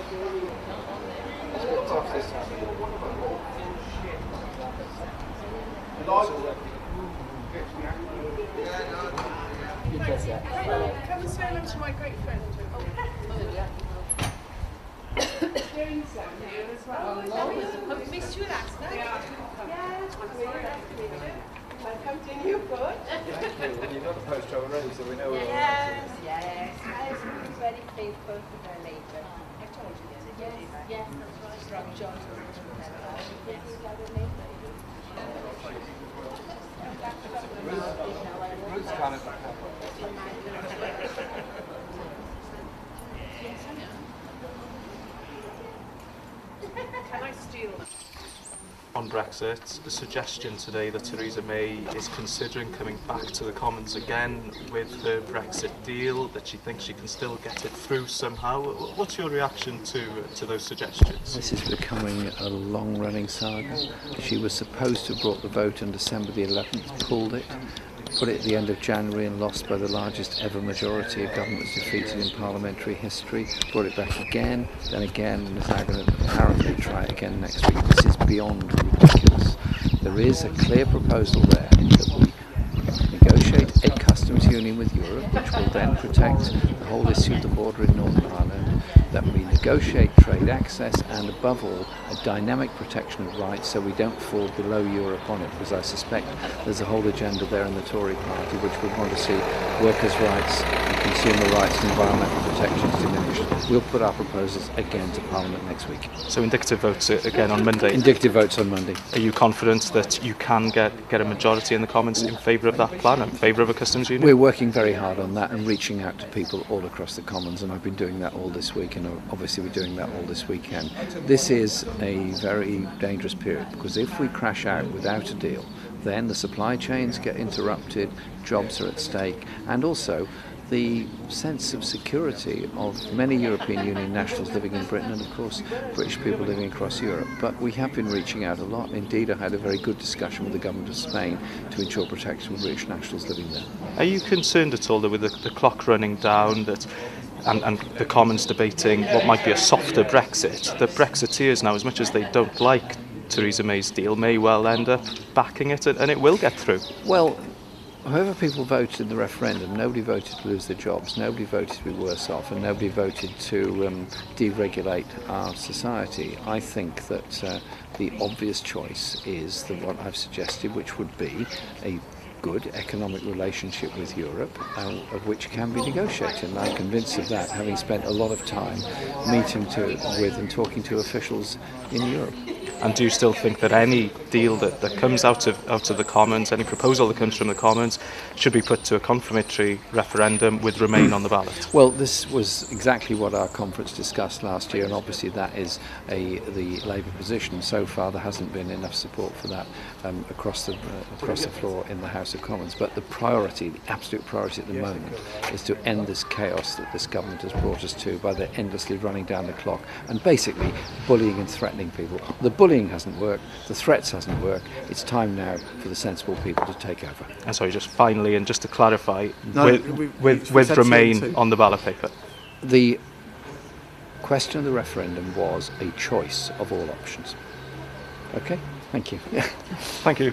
Come and say hello to my great friend. Jane's down here as well. I've missed you last night. Yeah, I come to you, good. Thank you. You've got the poster already, so we know where Yes, yes. I was very faithful to their labour. I told you this. Yes, that's right. From Johnson. It's kind of Can I steal them? On Brexit, the suggestion today that Theresa May is considering coming back to the Commons again with her Brexit deal, that she thinks she can still get it through somehow. What's your reaction to those suggestions? This is becoming a long-running saga. She was supposed to have brought the vote on December the 11th, pulled it, put it at the end of January and lost by the largest ever majority. A government was defeated in parliamentary history, brought it back again, then again, and is now going to apparently try it again next week. This is beyond ridiculous. There is a clear proposal there that we negotiate a customs union with Europe, which will then protect the whole issue of the border in Northern Ireland, that we negotiate trade access and, above all, a dynamic protection of rights so we don't fall below Europe on it, because I suspect there's a whole agenda there in the Tory party which would want to see workers' rights and consumer rights and environmental protections diminished. We'll put our proposals again to Parliament next week. So indicative votes again on Monday. Indicative votes on Monday. Are you confident that you can get a majority in the Commons in favour of that plan, in favour of a customs union? We're working very hard on that and reaching out to people all across the Commons, and I've been doing that all this week, and obviously we're doing that all this weekend. This is a very dangerous period, because if we crash out without a deal, then the supply chains get interrupted, jobs are at stake, and also the sense of security of many European Union nationals living in Britain, and of course British people living across Europe. But we have been reaching out a lot. Indeed, I had a very good discussion with the government of Spain to ensure protection of British nationals living there. Are you concerned at all that with the clock running down, that and the Commons debating what might be a softer Brexit, that Brexiteers now, as much as they don't like Theresa May's deal, may well end up backing it, and it will get through? Well, however people voted in the referendum, nobody voted to lose their jobs, nobody voted to be worse off, and nobody voted to deregulate our society. I think that the obvious choice is what I've suggested, which would be a good economic relationship with Europe, of which can be negotiated. And I'm convinced of that, having spent a lot of time meeting with and talking to officials in Europe. And do you still think that any deal that comes out of the Commons, any proposal that comes from the Commons, should be put to a confirmatory referendum with Remain on the ballot? Well, this was exactly what our conference discussed last year, and obviously that is the Labour position. So far there hasn't been enough support for that across the floor in the House of Commons. But the priority, the absolute priority at the moment, is to end this chaos that this government has brought us to by their endlessly running down the clock and basically bullying and threatening people. The bullying hasn't worked, the threats hasn't worked. It's time now for the sensible people to take over. And sorry, just finally, and just to clarify, with Remain on the ballot paper? The question of the referendum was a choice of all options. Okay, thank you. Thank you.